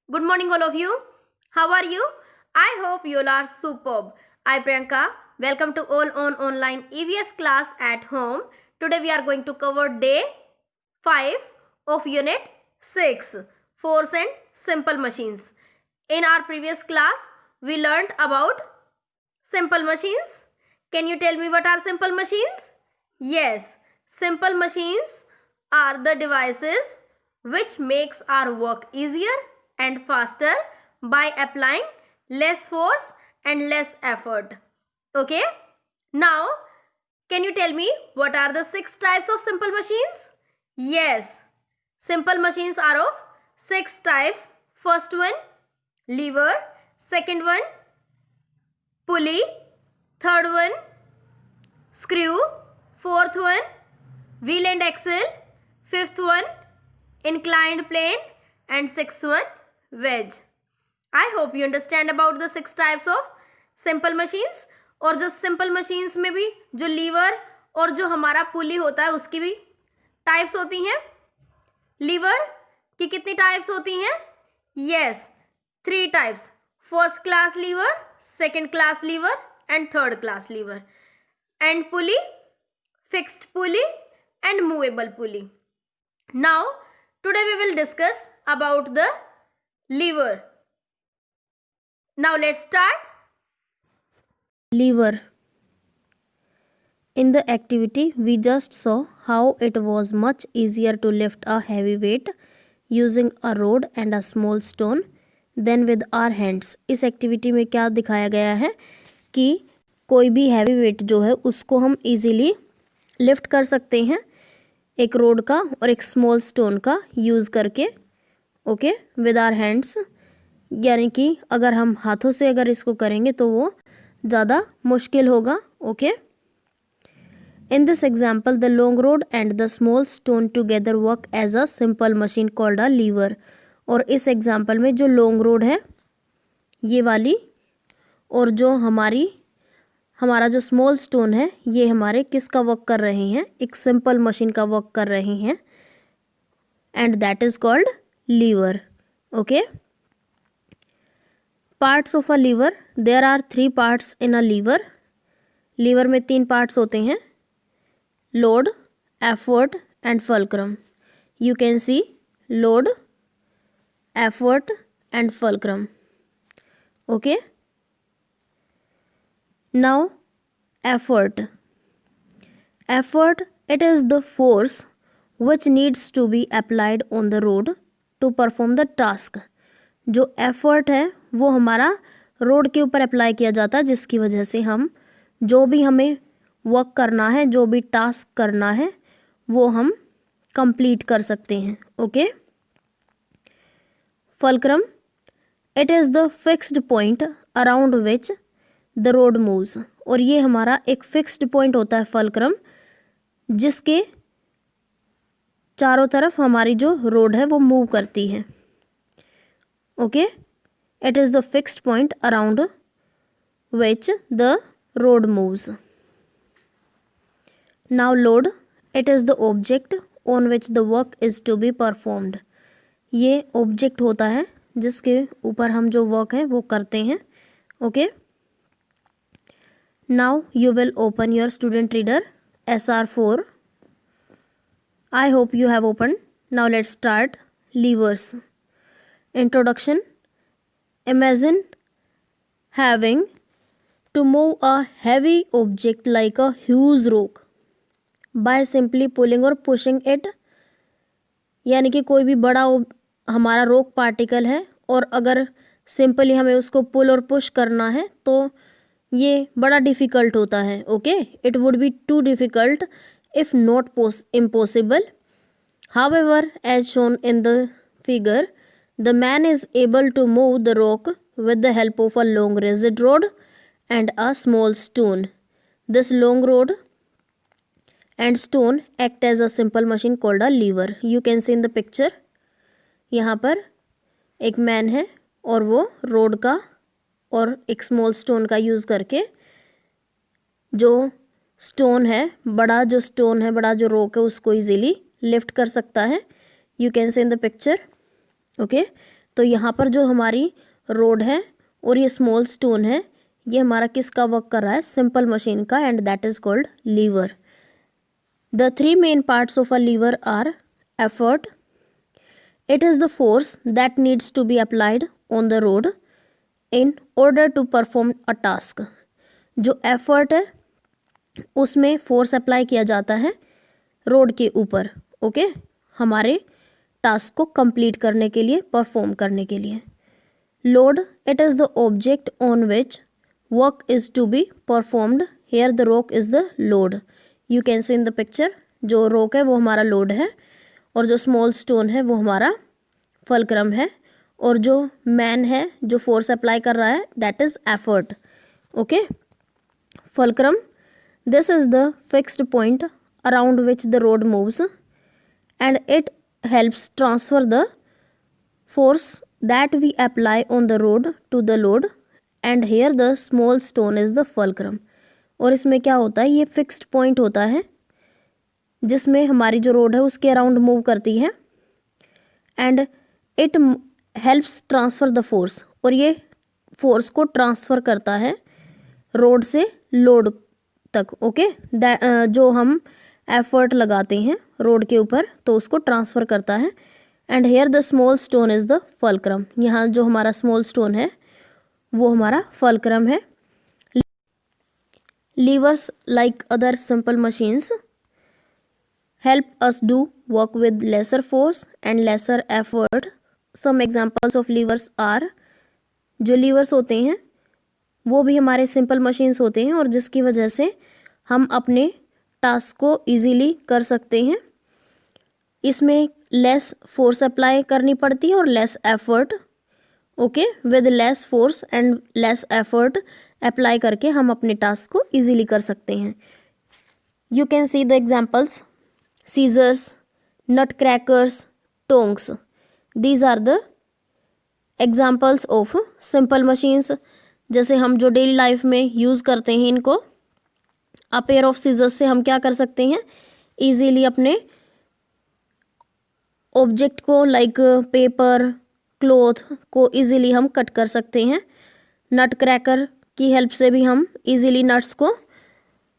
Good morning, all of you. How are you? I hope you all are superb. I, Priyanka, welcome to all on online EVS class at home. Today we are going to cover day 5 of unit 6, Force and Simple Machines. In our previous class, we learned about simple machines. Can you tell me what are simple machines? Yes, simple machines are the devices which makes our work easier and faster by applying less force and less effort. Okay? Now, can you tell me what are the 6 types of simple machines? Yes, simple machines are of 6 types. First one, lever. Second one, pulley. Third one, screw. Fourth one, wheel and axle. Fifth one, inclined plane. And sixth one, wedge. I hope you understand about the 6 types of simple machines. और जो simple machines में भी जो liver और जो हमारा पुली होता है उसकी भी टाइप्स होती हैं. लीवर की कितनी टाइप्स होती हैं? Yes, 3 types. First class liver, second class lever and third class lever. And pulley, fixed pulley and movable pulley. Now today we will discuss about the lever. Now let's start. Lever. In the activity, we just saw how it was much easier to lift a heavy weight using a rod and a small stone than with our hands. इस activity में क्या दिखाया गया है कि कोई भी heavy weight जो है उसको हम इजीली लिफ्ट कर सकते हैं एक रोड का और एक स्मॉल स्टोन का यूज़ करके. Okay, with our hands. यानी कि अगर हम हाथों से अगर इसको करेंगे तो वो ज़्यादा मुश्किल होगा. Okay, in this example the long rod and the small stone together work as a simple machine called a lever. और इस एग्जाम्पल में जो लॉन्ग रोड है ये वाली और जो हमारा जो स्मॉल स्टोन है ये हमारे किसका वर्क कर रहे हैं? एक सिंपल मशीन का वर्क कर रहे हैं. And that is called lever. Okay, parts of a lever. There are 3 parts in a lever. Lever में 3 पार्ट्स होते हैं, load, effort and fulcrum. You can see load, effort and fulcrum. Okay, now effort. It is the force which needs to be applied on the road to perform the task. जो effort है वो हमारा road के ऊपर apply किया जाता है जिसकी वजह से हम जो भी हमें वर्क करना है, जो भी टास्क करना है वो हम कंप्लीट कर सकते हैं. Okay, fulcrum. It is the fixed point around which the rod moves. और ये हमारा एक फिक्स्ड पॉइंट होता है फल्क्रम जिसके चारों तरफ हमारी जो रोड है वो मूव करती है. Okay, it is the fixed point around which the rod moves. Now load. It is the object on which the work is to be performed. ये ऑब्जेक्ट होता है जिसके ऊपर हम जो वर्क है वो करते हैं. Okay, now you will open your student reader SR4. I hope you have opened. Now let's start. Levers. Introduction. Imagine having to move a heavy object like a huge rock by simply pulling or pushing it. यानी कि कोई भी बड़ा हमारा रोक particle है और अगर सिंपली हमें उसको पुल और पुश करना है तो ये बड़ा डिफ़िकल्ट होता है. Okay, it would be too difficult if not impossible. However, as shown in the figure, the man is able to move the rock with the help of a long rigid rod and a small stone. This long rod and stone act as a simple machine called a lever. You can see in the picture. यहाँ पर एक man है और वो road का और एक small stone का यूज़ करके जो स्टोन है, बड़ा जो रोक है उसको इजीली लिफ्ट कर सकता है. You can see in the picture. Okay, तो यहाँ पर जो हमारी रोड है और ये स्मॉल स्टोन है, ये हमारा किसका वर्क कर रहा है? सिंपल मशीन का, and that is called lever. The three main parts of a lever are effort. It is the force that needs to be applied on the rod in order to perform a task. जो effort है उसमें force apply किया जाता है road के ऊपर, okay, हमारे task को कंप्लीट करने के लिए, परफॉर्म करने के लिए. Load, it is the object on which work is to be performed. Here the rock is the load. You can see in the picture, जो रॉक है वो हमारा लोड है, और जो स्मॉल स्टोन है वो हमारा फलक्रम है, और जो मैन है जो फोर्स अप्लाई कर रहा है that is effort. Okay, fulcrum, this is the fixed point around which the rod moves and it helps transfer the force that we apply on the road to the load, and here the small stone is the fulcrum. और इसमें क्या होता है? ये fixed point होता है जिसमें हमारी जो रोड है उसके अराउंड मूव करती है, and it helps transfer the force, और ये फोर्स को ट्रांसफ़र करता है रोड से लोड तक. ओके, जो हम एफर्ट लगाते हैं रोड के ऊपर तो उसको ट्रांसफ़र करता है. And here the small stone is the fulcrum. यहाँ जो हमारा स्मॉल स्टोन है वो हमारा फलक्रम है. Levers, like other simple machines, help us do work with lesser force and lesser effort. Some examples of levers are, जो levers होते हैं वो भी हमारे सिंपल मशीन्स होते हैं, और जिसकी वजह से हम अपने टास्क को इजीली कर सकते हैं. इसमें लेस फोर्स अप्लाई करनी पड़ती है और less effort. Okay, with less force and less effort apply करके हम अपने टास्क को इजीली कर सकते हैं. You can see the examples: scissors, nut crackers, tongs. These are the examples of simple machines. जैसे हम जो डेली लाइफ में यूज़ करते हैं इनको, अ पेयर ऑफ सीजर्स से हम क्या कर सकते हैं? इजीली अपने ऑब्जेक्ट को, लाइक पेपर, क्लॉथ को इजीली हम कट कर सकते हैं. नट क्रैकर की हेल्प से भी हम इजीली नट्स को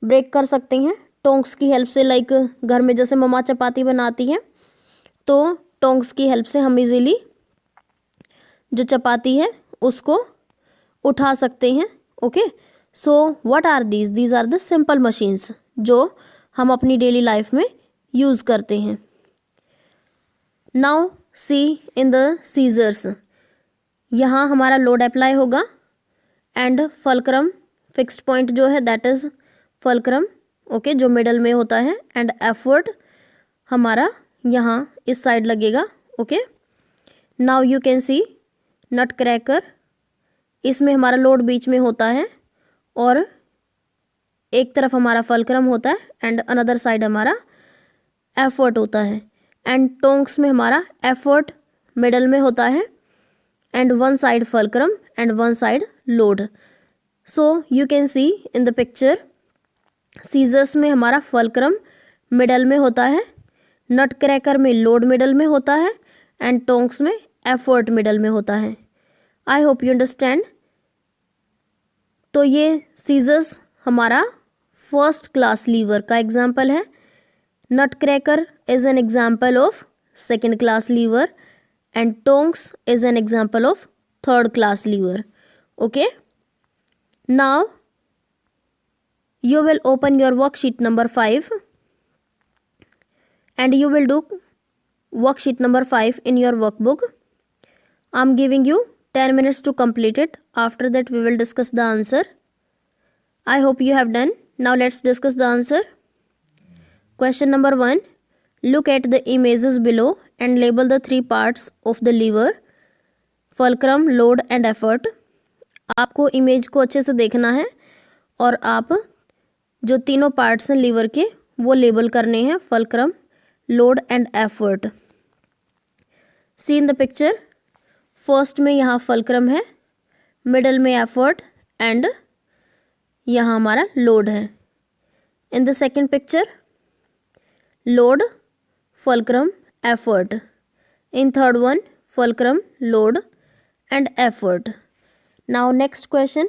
ब्रेक कर सकते हैं. टोंग्स की हेल्प से, लाइक घर में जैसे मम्मा चपाती बनाती है तो टोंग्स की हेल्प से हम इजीली जो चपाती है उसको उठा सकते हैं. Okay, so what are these? These are the simple machines जो हम अपनी डेली लाइफ में यूज़ करते हैं. Now see in the scissors. यहाँ हमारा लोड अप्लाई होगा एंड फलक्रम, फिक्स्ड पॉइंट जो है दैट इज़ फलक्रम, ओके, जो मिडल में होता है, एंड एफर्ट हमारा यहाँ इस साइड लगेगा. Okay, now you can see nut cracker. इसमें हमारा लोड बीच में होता है और एक तरफ हमारा फलक्रम होता है एंड अनदर साइड हमारा एफर्ट होता है. एंड टोंग्स में हमारा एफर्ट मिडल में होता है and one side fulcrum and one side load. So you can see in the picture, scissors में हमारा फलक्रम मिडल में होता है, नट क्रैकर में लोड मिडल में होता है, एंड टोंग्स में एफर्ट मिडल में होता है. I hope you understand. तो ये सीजर्स हमारा फर्स्ट क्लास लीवर का एग्जाम्पल है. Nut cracker is an example of second class lever, and tongs is an example of third class liver. Okay, now you will open your worksheet number 5 and you will do worksheet number 5 in your workbook. I'm giving you 10 minutes to complete it. After that we will discuss the answer. I hope you have done. Now let's discuss the answer. Question number 1. Look at the images below and label the three parts of the lever: fulcrum, load and effort. आपको image को अच्छे से देखना है और आप जो तीनों पार्ट्स हैं लीवर के वो लेबल करने हैं: fulcrum, load and effort. See in the picture, first में यहाँ फलक्रम है, मिडल में एफर्ट एंड यहाँ हमारा लोड है. In the second picture, load, fulcrum, effort. In third one, fulcrum, load and effort. Now next question.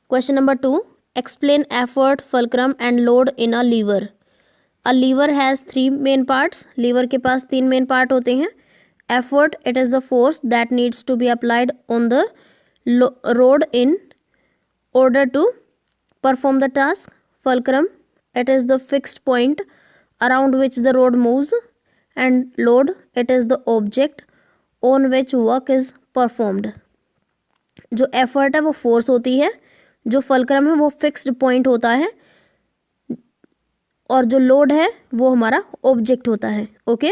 Question number 2. Explain effort, fulcrum and load in a lever. A lever has 3 main parts. Lever के पास 3 main part होते हैं. Effort, it is the force that needs to be applied on the rod in order to perform the task. Fulcrum, it is the fixed point around which the rod moves. And load, it is the object on which work is performed. जो effort है वो force होती है, जो fulcrum है वो fixed point होता है, और जो लोड है वो हमारा ऑब्जेक्ट होता है. Okay.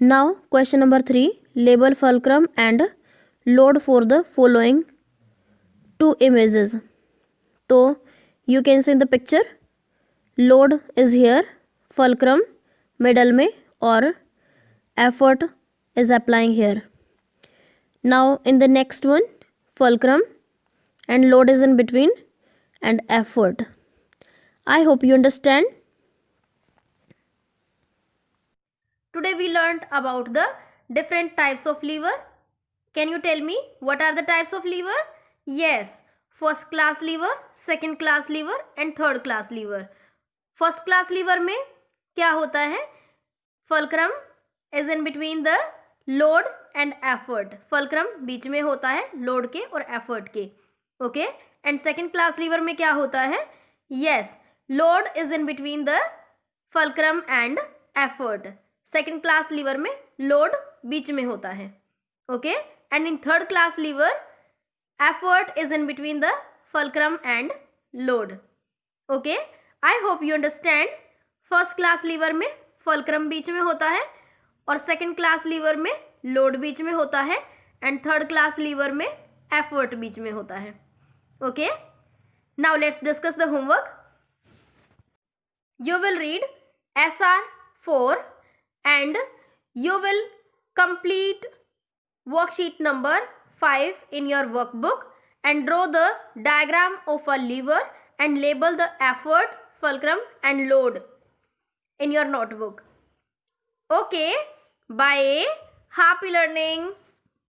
Now question number 3. Label fulcrum and load for the following 2 images. तो you can see in the picture, load is here, fulcrum middle में और effort is applying here. Now in the next one, fulcrum and load is in between and effort. I hope you understand. Today we learned about the different types of lever. Can you tell me what are the types of lever? Yes, first class lever, second class lever and third class lever. First class lever में क्या होता है? Fulcrum is in between the load and effort. Fulcrum बीच में होता है load के और एफर्ट के. Okay. And second class lever में क्या होता है? Yes, load is in between the fulcrum and effort. Second class lever में लोड बीच में होता है. Okay. And in third class lever effort is in between the fulcrum and load. Okay. I hope you understand. First class lever में fulcrum बीच में होता है और सेकेंड क्लास लीवर में लोड बीच में होता है एंड थर्ड क्लास लीवर में एफर्ट बीच में होता है. Okay. Now let's discuss the homework. You will read SR4 and you will complete worksheet number 5 in your workbook and draw the diagram of a lever and label the effort, fulcrum and load in your notebook. Okay, bye. Happy learning.